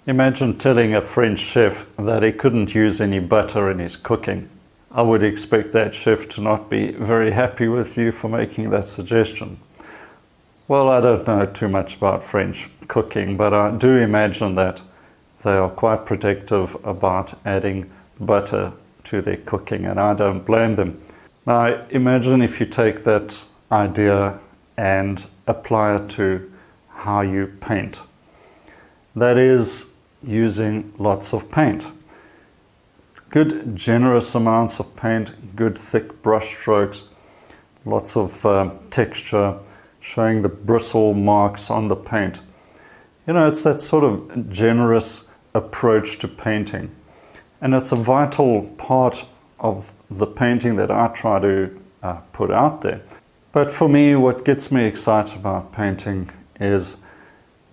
Imagine telling a French chef that he couldn't use any butter in his cooking. I would expect that chef to not be very happy with you for making that suggestion. Well, I don't know too much about French cooking, but I do imagine that they are quite protective about adding butter to their cooking, and I don't blame them. Now, imagine if you take that idea and apply it to how you paint. That is using lots of paint. Good generous amounts of paint, good thick brush strokes, lots of texture, showing the bristle marks on the paint. You know, it's that sort of generous approach to painting. And it's a vital part of the painting that I try to put out there. But for me, what gets me excited about painting is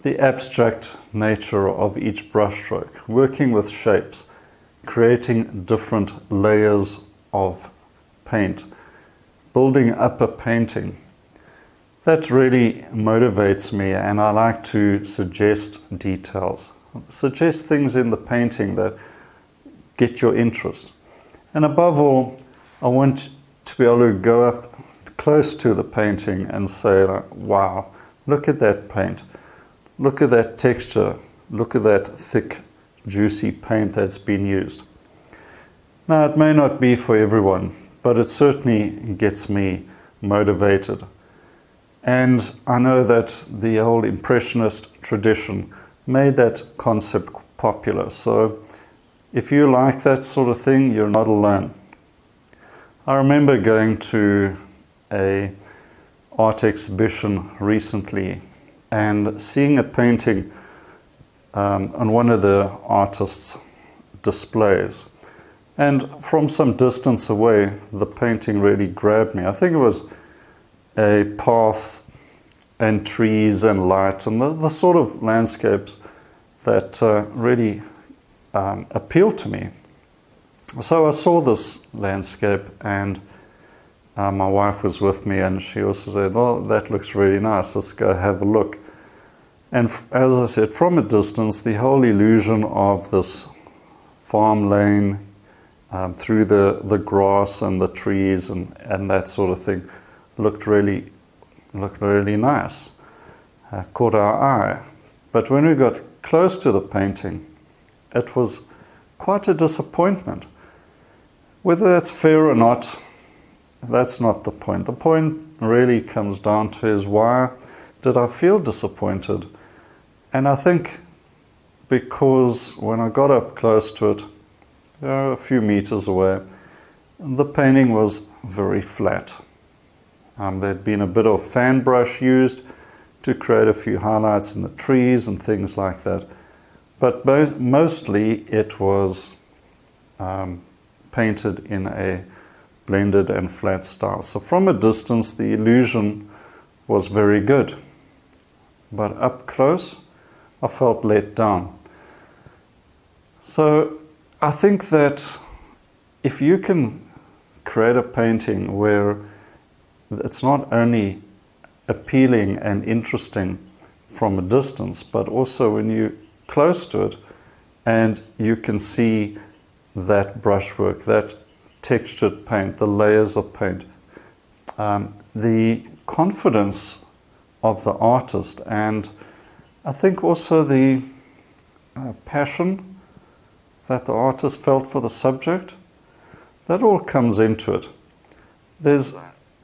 the abstract nature of each brushstroke, working with shapes, creating different layers of paint, building up a painting. That really motivates me, and I like to suggest details, suggest things in the painting that get your interest. And above all, I want to be able to go up close to the painting and say, wow, look at that paint. Look at that texture. Look at that thick, juicy paint that's been used. Now, it may not be for everyone, but it certainly gets me motivated. And I know that the old Impressionist tradition made that concept popular. So if you like that sort of thing, you're not alone. I remember going to an art exhibition recently and seeing a painting on one of the artists' displays. And from some distance away, the painting really grabbed me. I think it was a path and trees and light and the sort of landscapes that really appealed to me. So I saw this landscape, and my wife was with me, and she also said, well, that looks really nice, let's go have a look. And as I said, from a distance, the whole illusion of this farm lane through the grass and the trees and that sort of thing looked really nice, caught our eye. But when we got close to the painting, it was quite a disappointment. Whether that's fair or not, that's not the point. The point really comes down to is, why did I feel disappointed? And I think because when I got up close to it, a few meters away, the painting was very flat. There'd been a bit of fan brush used to create a few highlights in the trees and things like that. But mostly it was painted in a blended and flat style. So from a distance, the illusion was very good. But up close, I felt let down. So I think that if you can create a painting where it's not only appealing and interesting from a distance, but also when you're close to it and you can see that brushwork, that textured paint, the layers of paint, the confidence of the artist, and I think also the passion that the artist felt for the subject, that all comes into it. There's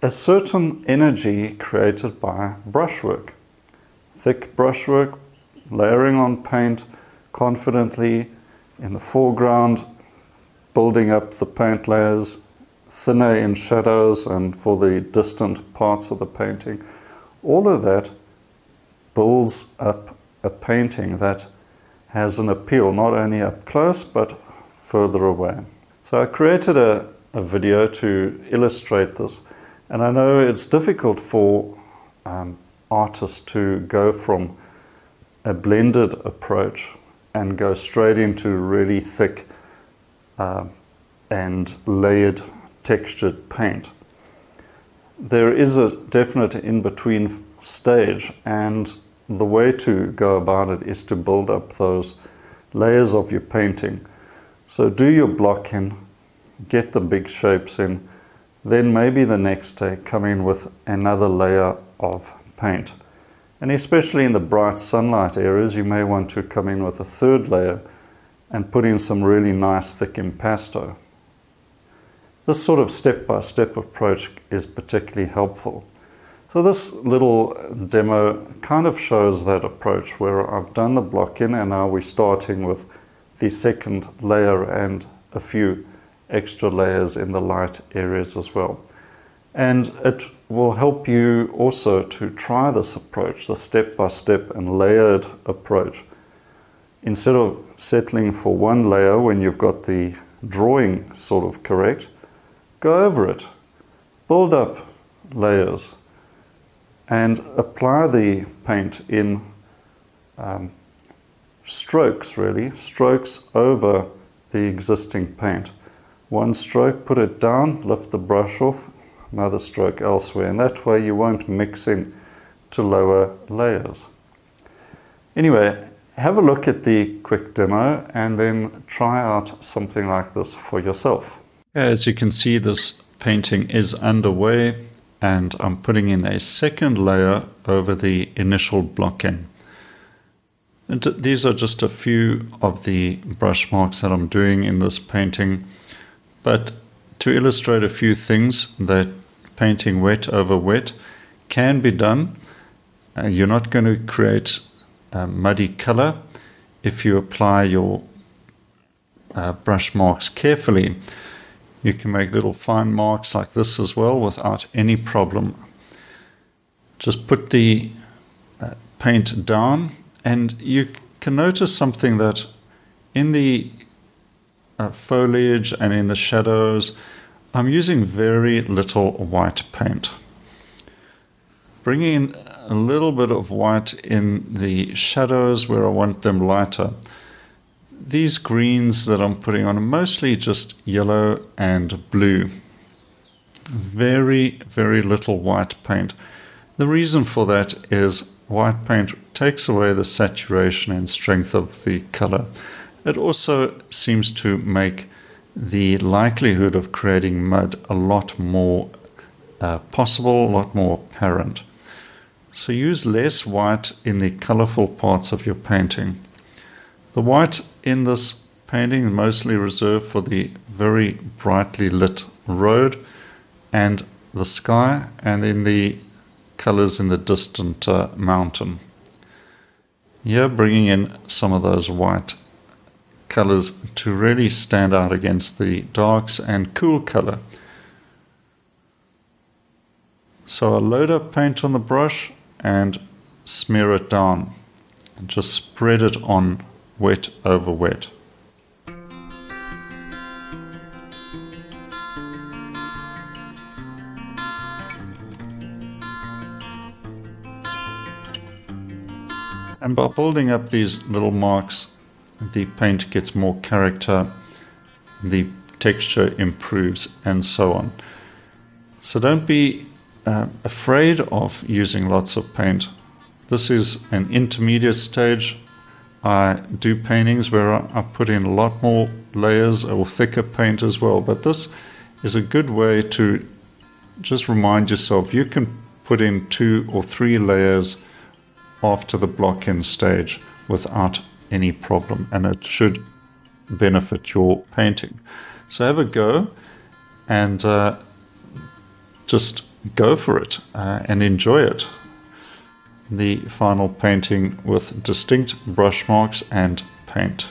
a certain energy created by brushwork. Thick brushwork, layering on paint confidently in the foreground, building up the paint layers, thinner in shadows and for the distant parts of the painting. All of that builds up a painting that has an appeal, not only up close, but further away. So I created a video to illustrate this. And I know it's difficult for artists to go from a blended approach and go straight into really thick and layered textured paint. There is a definite in-between stage, and the way to go about it is to build up those layers of your painting. So do your block in, get the big shapes in, then maybe the next day come in with another layer of paint. And especially in the bright sunlight areas, you may want to come in with a third layer and put in some really nice thick impasto. This sort of step-by-step approach is particularly helpful. So this little demo kind of shows that approach where I've done the block in and now we're starting with the second layer and a few extra layers in the light areas as well. And it will help you also to try this approach, the step-by-step and layered approach. Instead of settling for one layer when you've got the drawing sort of correct, go over it, build up layers, and apply the paint in strokes, really, strokes over the existing paint. One stroke, put it down, lift the brush off, another stroke elsewhere, and that way you won't mix in to lower layers. Anyway, have a look at the quick demo and then try out something like this for yourself. As you can see, this painting is underway and I'm putting in a second layer over the initial block in. And these are just a few of the brush marks that I'm doing in this painting, but to illustrate a few things that painting wet over wet can be done. You're not going to create a muddy color if you apply your brush marks carefully. You can make little fine marks like this as well without any problem. Just put the paint down and you can notice something that in the foliage and in the shadows, I'm using very little white paint. Bringing in a little bit of white in the shadows where I want them lighter. These greens that I'm putting on are mostly just yellow and blue. Very, very little white paint. The reason for that is white paint takes away the saturation and strength of the color. It also seems to make the likelihood of creating mud a lot more possible, a lot more apparent. So use less white in the colorful parts of your painting. The white in this painting is mostly reserved for the very brightly lit road and the sky, and in the colors in the distant mountain. Here bringing in some of those white colors to really stand out against the darks and cool color. So I load up paint on the brush and smear it down and just spread it on wet over wet. And by building up these little marks, the paint gets more character, the texture improves, and so on. So don't be afraid of using lots of paint. This is an intermediate stage. I do paintings where I put in a lot more layers or thicker paint as well, but this is a good way to just remind yourself you can put in 2 or 3 layers after the block-in stage without any problem, and it should benefit your painting. So have a go and just go for it and enjoy it. The final painting with distinct brush marks and paint.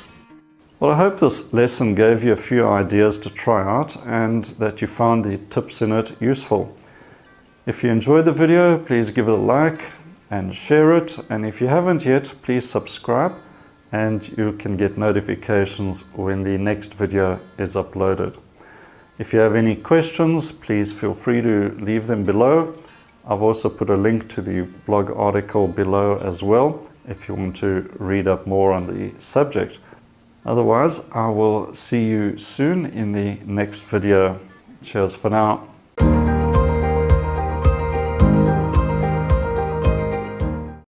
Well, I hope this lesson gave you a few ideas to try out and that you found the tips in it useful. If you enjoyed the video, please give it a like and share it, and if you haven't yet, please subscribe and you can get notifications when the next video is uploaded. If you have any questions, please feel free to leave them below. I've also put a link to the blog article below as well if you want to read up more on the subject. Otherwise, I will see you soon in the next video. Cheers for now.